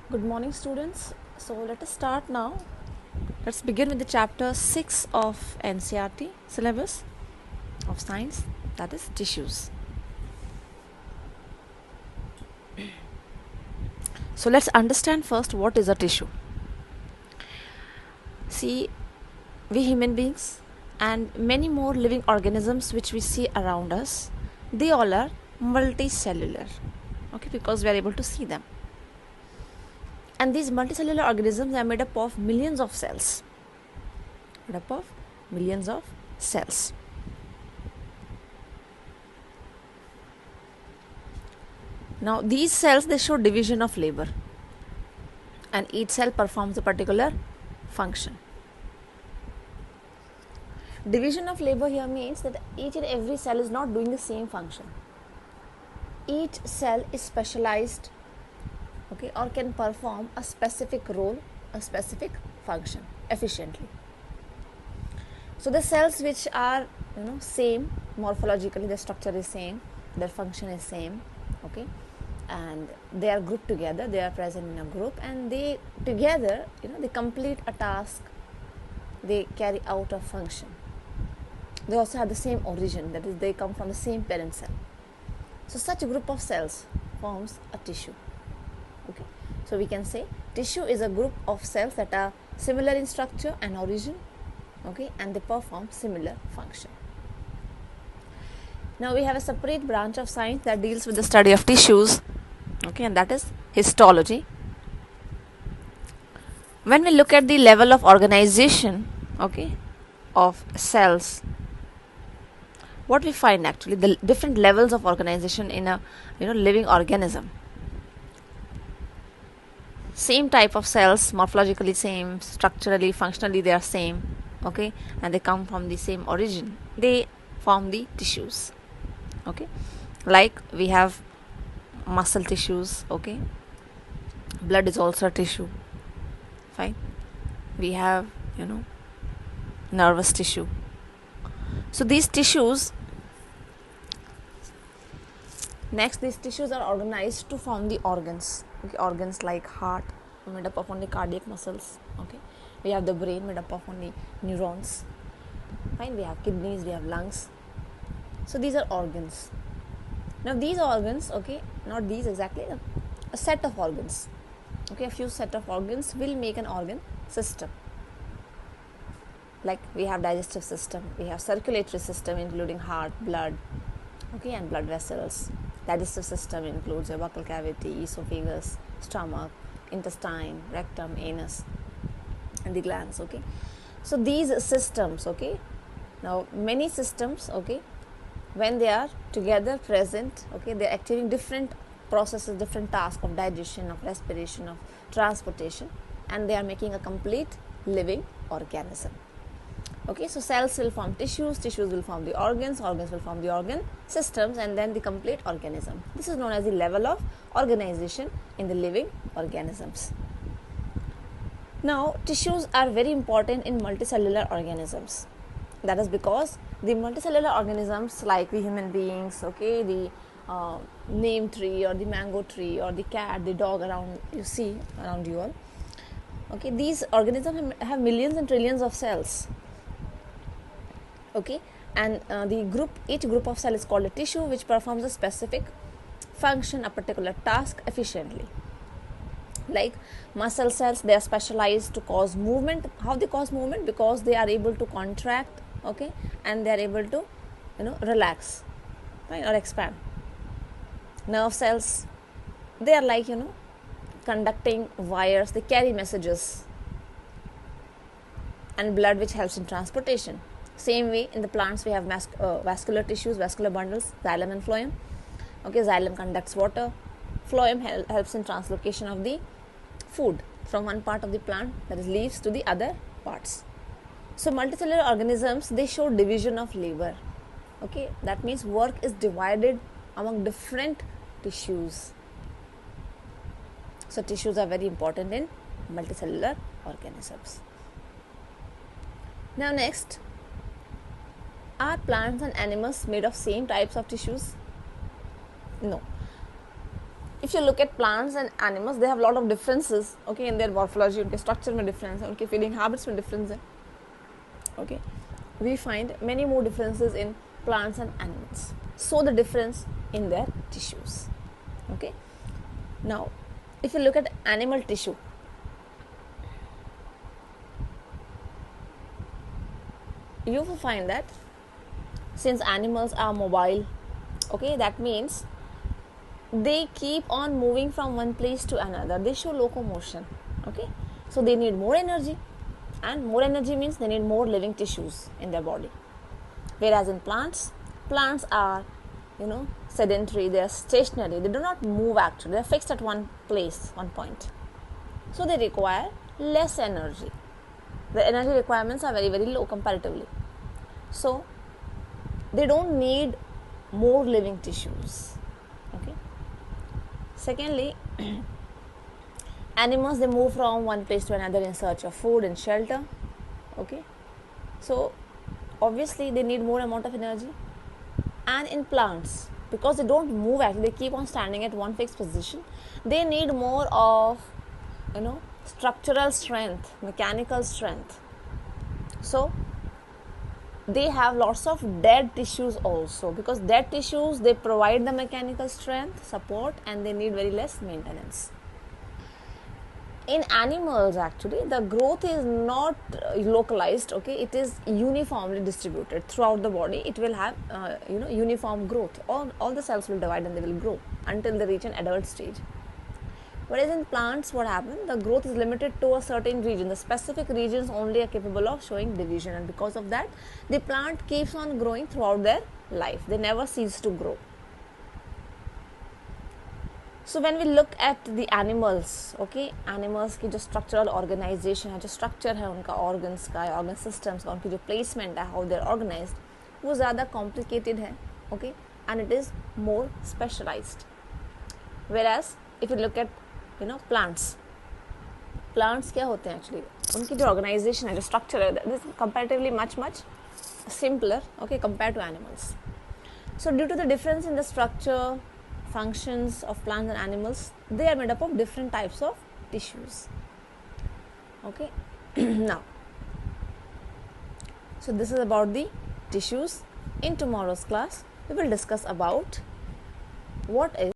Good morning, students. So let us start now. Let's begin with the chapter 6 of NCERT syllabus of science, that is tissues. So let's understand first what is a tissue. See, we human beings and many more living organisms which we see around us, they all are multicellular. Okay, because we are able to see them. And these multicellular organisms are made up of millions of cells. Made up of millions of cells. Now these cells, they show division of labor, and each cell performs a particular function. Division of labor here means that each and every cell is not doing the same function. Each cell is specialized, okay, or can perform a specific role, a specific function efficiently. So the cells which are same morphologically, the structure is same, their function is same, okay, and they are grouped together, they are present in a group, and they together they complete a task, they carry out a function. They also have the same origin, that is, they come from the same parent cell. So such a group of cells forms a tissue. Okay, so we can say tissue is a group of cells that are similar in structure and origin, okay, and they perform similar function. Now we have a separate branch of science that deals with the study of tissues, okay, and that is histology. When we look at the level of organization, okay, of cells, what we find actually the different levels of organization in a living organism. Same type of cells, morphologically same, structurally, functionally they are same, okay, and they come from the same origin. They form the tissues, okay. Like we have muscle tissues, okay. Blood is also a tissue, fine. We have nervous tissue. So these tissues, next these tissues are organized to form the organs, okay. Organs like heart made up of only cardiac muscles, okay. We have the brain made up of only neurons, fine. We have kidneys, we have lungs. So these are organs. Now these organs, okay, not these exactly, a set of organs, okay, a few set of organs will make an organ system. Like we have digestive system, we have circulatory system including heart, blood, okay, and blood vessels. Digestive system includes your buccal cavity, esophagus, stomach, intestine, rectum, anus, and the glands, okay. So these systems, okay, now many systems, okay, when they are together present, okay, they are activating different processes, different tasks of digestion, of respiration, of transportation, and they are making a complete living organism. Okay, so cells will form tissues, tissues will form the organs, organs will form the organ systems, and then the complete organism. This is known as the level of organization in the living organisms. Now, tissues are very important in multicellular organisms. That is because the multicellular organisms like the human beings, okay, the neem tree or the mango tree or the cat, the dog around you see around you all, okay, these organisms have millions and trillions of cells, okay, and each group of cell is called a tissue, which performs a specific function, a particular task efficiently. Like muscle cells, they are specialized to cause movement. How they cause movement? Because they are able to contract, okay, and they are able to relax, right, or expand. Nerve cells, they are like conducting wires, they carry messages, and blood, which helps in transportation. Same way in the plants we have vascular tissues, vascular bundles, xylem and phloem, okay. Xylem conducts water, phloem helps in translocation of the food from one part of the plant, that is leaves, to the other parts. So multicellular organisms, they show division of labor, okay. That means work is divided among different tissues. So tissues are very important in multicellular organisms. Now next, are plants and animals made of same types of tissues? No. if you look at plants and animals, they have a lot of differences, okay, in their morphology. उनके structure में difference है, उनके feeding habits में difference है, okay. We find many more differences in plants and animals. So the difference in their tissues, okay. Now, if you look at animal tissue, you will find that since animals are mobile, okay, that means they keep on moving from one place to another. They show locomotion, okay. So they need more energy, and more energy means they need more living tissues in their body. Whereas in plants are, sedentary, they are stationary, they do not move actually, they are fixed at one place, one point. So they require less energy. The energy requirements are very, very low comparatively. So they don't need more living tissues, okay. Secondly, animals, they move from one place to another in search of food and shelter, okay. So obviously they need more amount of energy. And in plants, because they don't move actually, they keep on standing at one fixed position, they need more of structural strength, mechanical strength. So they have lots of dead tissues also, because dead tissues, they provide the mechanical strength, support, and they need very less maintenance. In animals actually, the growth is not localized, okay, it is uniformly distributed throughout the body. It will have uniform growth. All the cells will divide and they will grow until they reach an adult stage. Whereas in plants, what happens, the growth is limited to a certain region. The specific regions only are capable of showing division, and because of that, the plant keeps on growing throughout their life. They never cease to grow. So when we look at the animals, okay, animals की जो structural organization है, जो structure है उनका organs का, organ systems का, उनकी जो placement है, how they are organized, वो ज़्यादा complicated है, okay, and it is more specialized. Whereas if you look at plants क्या होते हैं actually, उनकी जो organization है, जो structure है, this is comparatively much simpler, okay, compared to animals. So due to the difference in the structure, functions of plants and animals, they are made up of different types of tissues, okay. Now, so this is about the tissues. In tomorrow's class, we will discuss about what is